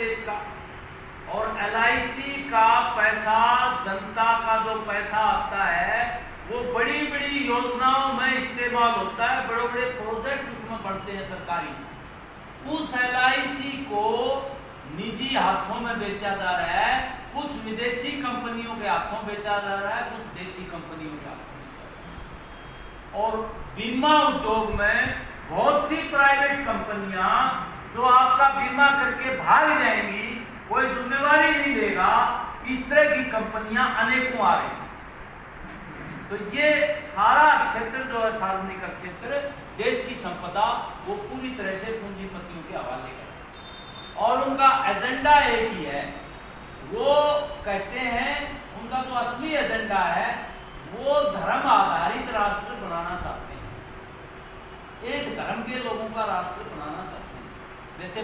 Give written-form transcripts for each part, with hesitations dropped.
देश का। और LIC का पैसा, जनता का जो पैसा आता है वो बड़ी बड़ी योजनाओं में इस्तेमाल होता है, बड़े बड़े प्रोजेक्ट उसमें बढ़ते हैं सरकारी। उस LIC को निजी हाथों में बेचा जा रहा है, कुछ विदेशी कंपनियों के हाथों बेचा जा रहा है, कुछ देशी कंपनियों के हाथों बेचा जा रहा है। और बीमा उद्योग में बहुत सी प्राइवेट कंपनियां जो आपका बीमा करके भाग जाएंगी, कोई जिम्मेवारी नहीं लेगा, इस तरह की कंपनियां अनेकों आ रही। तो ये सारा क्षेत्र जो है सार्वजनिक क्षेत्र, देश की संपदा वो पूरी तरह से पूंजीपतियों के हवाले कर, और उनका एजेंडा एक ही है। वो कहते हैं उनका जो असली एजेंडा है वो धर्म आधारित राष्ट्र बनाना चाहते हैं, एक धर्म के लोगों का राष्ट्र बनाना चाहते हैं। जैसे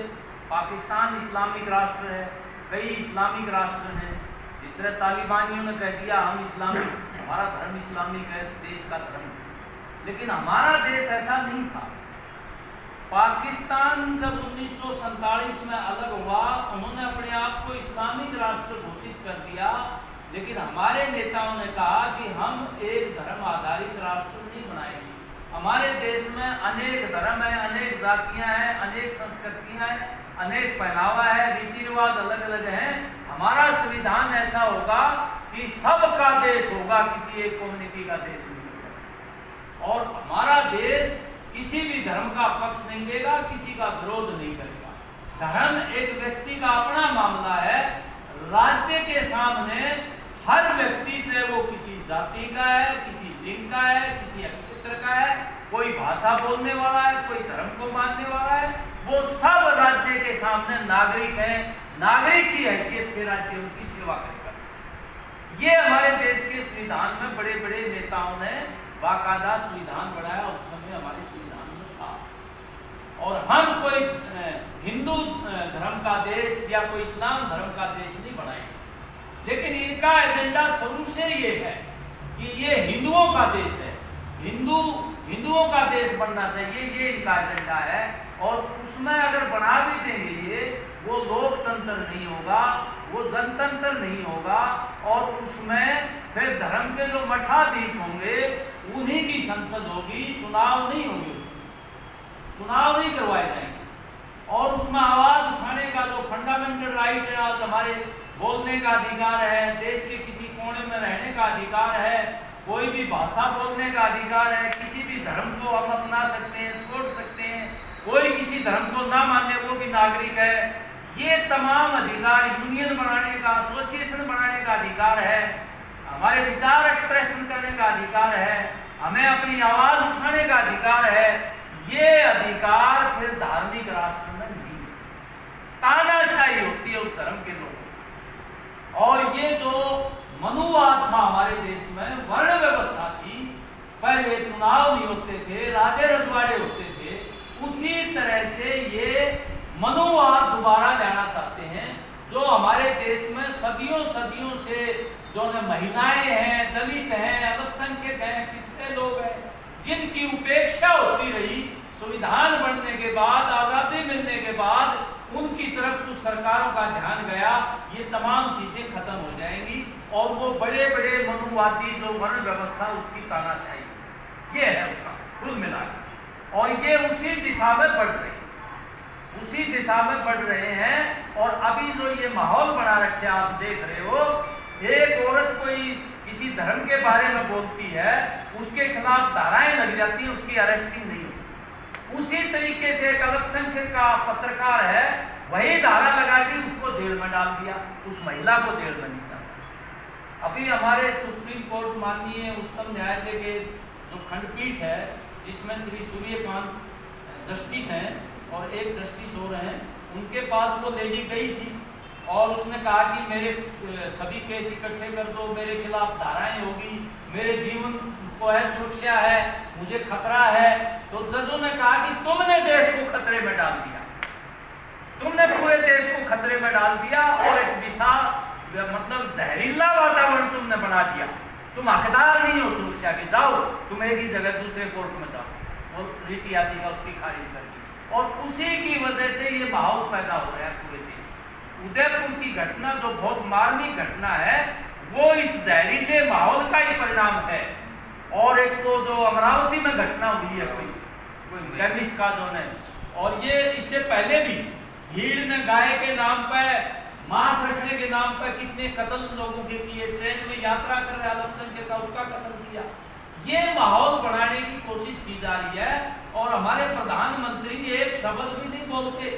पाकिस्तान इस्लामिक राष्ट्र है, कई इस्लामिक राष्ट्र हैं। जिस तरह तालिबानियों ने कह दिया हम इस्लामिक, हमारा धर्म इस्लामिक है, देश का धर्म, लेकिन हमारा देश ऐसा नहीं था। पाकिस्तान जब 1947 में अलग हुआ, उन्होंने अपने आप को इस्लामिक राष्ट्र घोषित कर दिया, लेकिन हमारे नेताओं ने कहा कि हम एक धर्म आधारित राष्ट्र नहीं बनाएंगे। हमारे देश में अनेक धर्म है, अनेक जातियां हैं, अनेक संस्कृतियां हैं, अनेक पहनावा है, रीति रिवाज अलग अलग हैं। हमारा संविधान ऐसा होगा कि सबका देश होगा, किसी एक कम्युनिटी का देश नहीं होगा। और हमारा देश किसी भी धर्म का पक्ष नहीं लेगा, किसी का विरोध नहीं करेगा। धर्म एक व्यक्ति का अपना मामला है। राज्य के सामने हर व्यक्ति, चाहे वो किसी जाति का है, किसी लिंग का है, किसी क्षेत्र का है, कोई भाषा बोलने वाला है, कोई धर्म को मानने वाला है, वो सब राज्य के सामने नागरिक हैं। नागरिक की हैसियत से राज्य उनकी सेवा करेगा। ये हमारे देश के संविधान में बड़े बड़े नेताओं ने बाकायदा संविधान बनाया, उस समय हमारे संविधान में था। और हम कोई हिंदू धर्म का देश या कोई इस्लाम धर्म का देश नहीं बनाएंगे, लेकिन इनका एजेंडा शुरू से ये है कि ये हिंदुओं का देश है, हिंदुओं का देश बनना चाहिए, ये इनका एजेंडा है। और उसमें अगर बना भी देंगे ये, वो लोकतंत्र नहीं होगा, वो जनतंत्र नहीं होगा, और उसमें फिर धर्म के जो मठाधीश होंगे उन्हीं की संसद होगी, चुनाव नहीं होंगे, उसमें चुनाव नहीं करवाए जाएंगे। और उसमें आवाज उठाने का जो फंडामेंटल राइट है, आज हमारे बोलने का अधिकार है, देश के किसी कोने में रहने का अधिकार है, कोई भी भाषा बोलने का अधिकार है, किसी भी धर्म को हम अपना सकते हैं, छोड़ सकते हैं, कोई किसी धर्म को ना माने वो भी नागरिक है। ये तमाम अधिकार, यूनियन बनाने का, एसोसिएशन बनाने का अधिकार है, हमारे विचार एक्सप्रेशन करने का अधिकार है, हमें अपनी आवाज उठाने का अधिकार है। ये अधिकार फिर धार्मिक राष्ट्र में नहीं, तानाशाही होती है उस धर्म के लोगों। और ये जो मनुवाद था हमारे देश में, वर्ण व्यवस्था थी, पहले चुनाव नहीं होते थे, राजे रजवाड़े होते थे, उसी तरह से ये मनुवाद दोबारा लाना चाहते हैं, जो हमारे देश में सदियों सदियों से जो महिलाएं हैं, दलित हैं, अल्पसंख्यक हैं, पिछड़े लोग हैं, जिनकी उपेक्षा होती रही, संविधान बनने के बाद, आजादी मिलने के बाद उनकी तरफ कुछ सरकारों का ध्यान गया, ये तमाम चीजें खत्म हो जाएंगी। और वो बड़े बड़े मनुवादी जो वर्ण व्यवस्था, उसकी तानाशाही, ये है उसका कुल मिलाकर। और ये उसी दिशा में बढ़ रहे हैं, उसी दिशा में बढ़ रहे हैं। और अभी जो ये माहौल बना रखे आप देख रहे हो, एक औरत कोई किसी धर्म के बारे में बोलती है, उसके खिलाफ धाराएं लग जाती है, उसकी अरेस्टिंग नहीं होती। उसी तरीके से एक अल्पसंख्यक का पत्रकार है, वही धारा लगा दी, उसको जेल में डाल दिया, उस महिला को जेल में नहीं डाला। अभी हमारे सुप्रीम कोर्ट माननीय उच्चतम न्यायालय के जो खंडपीठ है, जिसमें श्री सूर्यकांत जस्टिस हैं और एक जस्टिस और हैं, उनके पास वो लेडी गई थी और उसने कहा कि मेरे सभी केस इकट्ठे कर दो, मेरे खिलाफ धाराएं होगी, मेरे जीवन को है सुरक्षा है, मुझे खतरा है। तो जजों ने कहा कि तुमने देश को खतरे में डाल दिया, तुमने पूरे देश को खतरे में डाल दिया और एक विशाल मतलब जहरीला वातावरण तुमने बना दिया, तुम हकदार नहीं हो सुरक्षा के, जाओ तुम एक ही जगह दूसरे कोर्ट में जाओ। और रिट याचिका उसकी खारिज कर दी, और उसी की वजह से ये माहौल पैदा हो रहा है पूरे देश में। उदयपुर की घटना जो बहुत मार्मिक घटना है, वो इस जहरीले माहौल का ही परिणाम है। और एक वो जो अमरावती में घटना हुई है कोई केमिस्ट का जो है, और ये इससे पहले भी भीड़ ने गाय के नाम पर, मांस रखने के नाम पर कितने कत्ल लोगों के किए। ट्रेन में यात्रा कर रहे अल्पसंख्यक का उसका कत्ल किया। ये माहौल बनाने की कोशिश की जा रही है। और हमारे प्रधानमंत्री एक शब्द भी नहीं बोलते।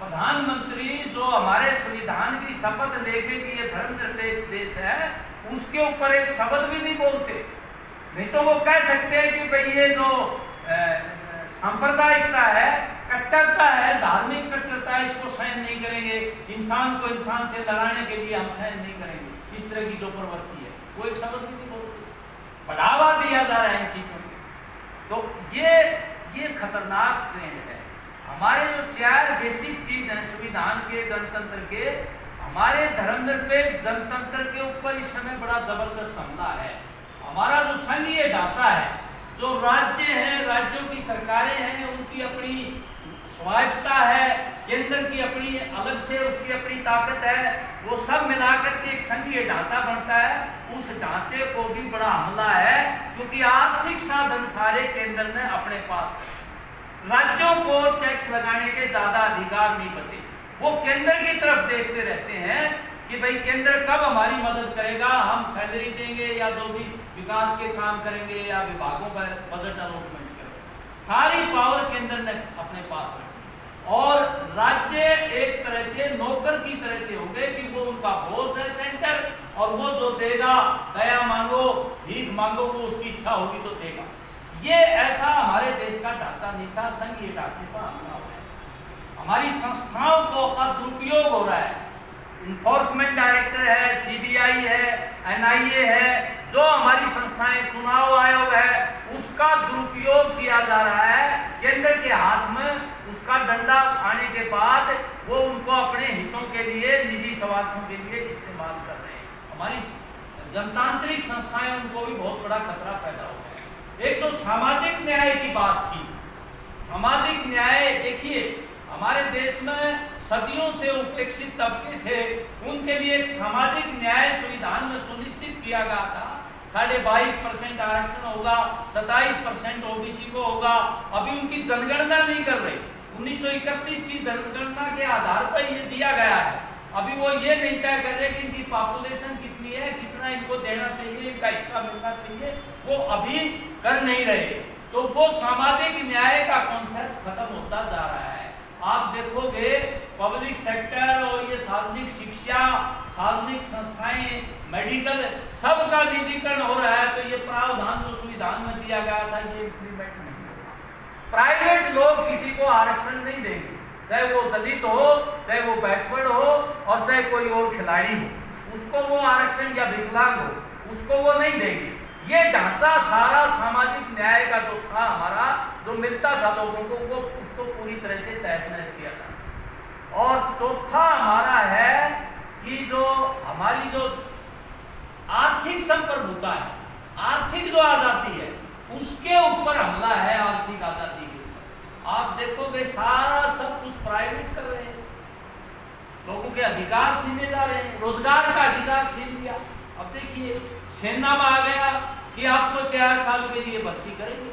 प्रधानमंत्री जो हमारे संविधान की शपथ लेके कि ये धर्मनिरपेक्ष देश है, उसके ऊपर एक शब्द भी नहीं बोलते। नहीं तो वो कह सकते हैं कि भाई ये जो सांप्रदायिकता है, कट्टरता है, धार्मिक कट्टरता है, इसको सहन नहीं करेंगे। इंसान को इंसान से लड़ाने के लिए हम सहन नहीं करेंगे। इस तरह की जो प्रवृत्ति है, वो एक शब्द भी नहीं बोलते। बढ़ावा दिया जा रहा है इन चीजों में। तो ये खतरनाक ट्रेंड है। हमारे जो 4 बेसिक चीज हैं संविधान के, जनतंत्र के, हमारे धर्मनिरपेक्ष जनतंत्र के ऊपर इस समय बड़ा जबरदस्त हमला है। हमारा जो संघीय ढांचा है, जो राज्य हैं, राज्यों की सरकारें हैं, उनकी अपनी स्वायत्तता है, केंद्र की अपनी अलग से उसकी अपनी ताकत है, वो सब मिलाकर के एक संघीय ढांचा बनता है। उस ढांचे को भी बड़ा हमला है, क्योंकि आर्थिक साधन सारे केंद्र ने अपने पास है। राज्यों को टैक्स लगाने के ज्यादा अधिकार नहीं बचे। वो केंद्र की तरफ देखते रहते हैं कि भाई केंद्र कब हमारी मदद करेगा, हम सैलरी देंगे या जो भी विकास के काम करेंगे या विभागों पर बजट अलॉटमेंट करेंगे। सारी पावर केंद्र ने अपने पास रखी और राज्य एक तरह से नौकर की तरह से हो गए कि वो उनका बॉस है सेंटर, और वो जो देगा, दया मांगो, भीख मांगो, वो उसकी इच्छा होगी तो देगा। ये ऐसा हमारे देश का ढांचा नहीं था। संघीय ढांचे पर हमला हो रहा है। हमारी संस्थाओं का दुरुपयोग हो रहा है। इन्फोर्समेंट डायरेक्टर है, सीबीआई है, एनआईए है, जो हमारी संस्थाएं, चुनाव आयोग है, उसका दुरुपयोग किया जा रहा है। केंद्र के हाथ में उसका डंडा आने के बाद वो उनको अपने हितों के लिए, निजी स्वार्थों के लिए इस्तेमाल कर रहे हैं। हमारी जनतांत्रिक संस्थाएं, उनको भी बहुत बड़ा खतरा पैदा हो गया है। एक तो सामाजिक न्याय की बात थी। सामाजिक न्याय देखिए, हमारे देश में सदियों से उपेक्षित तबके थे, उनके लिए एक सामाजिक न्याय संविधान में सुनिश्चित किया गया था। 22.5% आरक्षण होगा, 27% ओबीसी को होगा। अभी उनकी जनगणना नहीं कर रहे। 1931 की जनगणना के आधार पर ये दिया गया है। अभी वो ये नहीं तय कर रहे कि इनकी पॉपुलेशन कितनी है, कितना इनको देना चाहिए, इनका हिस्सा मिलना चाहिए, वो अभी कर नहीं रहे। तो वो सामाजिक न्याय का कॉन्सेप्ट खत्म होता जा रहा है। आप देखोगे पब्लिक सेक्टर और ये सार्वजनिक शिक्षा, सार्वजनिक संस्थाएं, मेडिकल, सबका निजीकरण हो रहा है। तो ये प्रावधान जो संविधान में दिया गया था, ये इम्प्लीमेंट नहीं होगा। प्राइवेट लोग किसी को आरक्षण नहीं देंगे, चाहे वो दलित हो, चाहे वो बैकवर्ड हो, और चाहे कोई और खिलाड़ी हो, उसको वो आरक्षण, या विकलांग हो, उसको वो नहीं देंगे। ये ढांचा सारा सामाजिक न्याय का जो था हमारा, जो मिलता था लोगों को, वो उसको पूरी तरह से तहस-नहस किया था। और चौथा हमारा है कि जो हमारी जो आर्थिक संप्रभुता है, आर्थिक जो आजादी है, उसके ऊपर हमला है। आर्थिक आजादी के ऊपर आप देखोगे सारा सब कुछ प्राइवेट कर रहे हैं, लोगों के अधिकार छीने जा रहे हैं, रोजगार का अधिकार छीन लिया। अब देखिए सेना में आ गया कि आपको 4 साल के लिए भर्ती करेंगे,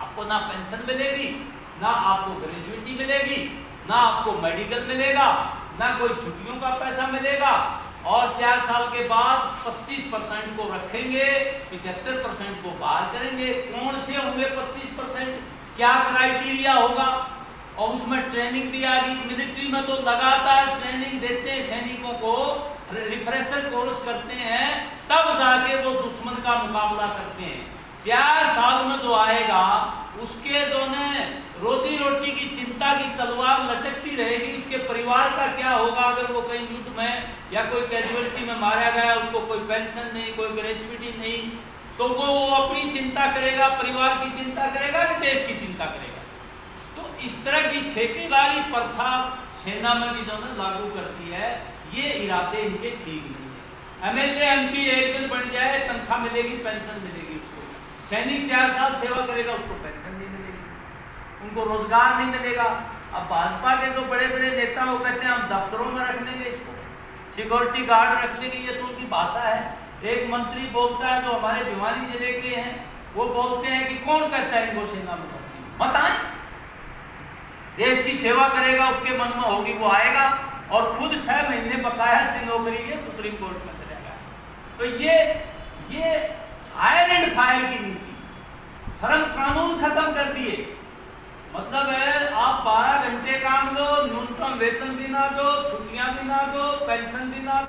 आपको ना पेंशन मिलेगी, ना आपको ग्रेजुएटी मिलेगी, ना आपको मेडिकल मिलेगा, ना कोई छुट्टियों का पैसा मिलेगा, और 4 साल के बाद 25% को रखेंगे, 75% को बाहर करेंगे। कौन से होंगे 25%? क्या क्राइटेरिया होगा? और उसमें ट्रेनिंग भी आ गई। मिलिट्री में तो लगातार ट्रेनिंग देते हैं सैनिकों को, रिफ्रेशर कोर्स करते हैं, तब जाके वो दुश्मन का मुकाबला करते हैं। 4 साल में जो आएगा, उसके जो ने रोजी रोटी की चिंता की तलवार लटकती रहेगी। उसके परिवार का क्या होगा अगर वो कहीं युद्ध में या कोई कैजुअलिटी में मारा गया, उसको कोई पेंशन नहीं, कोई ग्रेजुएटी नहीं, तो वो अपनी चिंता करेगा, परिवार की चिंता करेगा कि देश की चिंता करेगा? तो इस तरह की ठेकेदारी प्रथा सेना में भी जो है लागू करती है। ये इरादे इनके ठीक नहीं है। एमएलए एमपी एक दिन बन जाए, तनख्वाह मिलेगी, पेंशन मिलेगी उसको। सैनिक 4 साल सेवा करेगा, उसको पेंशन नहीं मिलेगी, उनको रोजगार नहीं मिलेगा। अब भाजपा के जो बड़े बड़े नेता वो कहते हैं हम दफ्तरों में रख लेंगे, इसको सिक्योरिटी गार्ड रख लेंगे, ये तो उनकी भाषा है। एक मंत्री बोलता है जो हमारे भिवानी जिले के हैं, वो बोलते हैं कि कौन कहता है इनको सेना में भर्ती, मत आए, देश की सेवा करेगा उसके मन में होगी वो आएगा, और खुद 6 महीने बकाया थे नौकरी के, सुप्रीम कोर्ट में चले गए। तो ये हायर एंड फायर की नीति, श्रम कानून खत्म कर दिए, मतलब है आप 12 घंटे काम दो, न्यूनतम वेतन भी ना दो, छुट्टियां भी ना दो, पेंशन भी ना दो।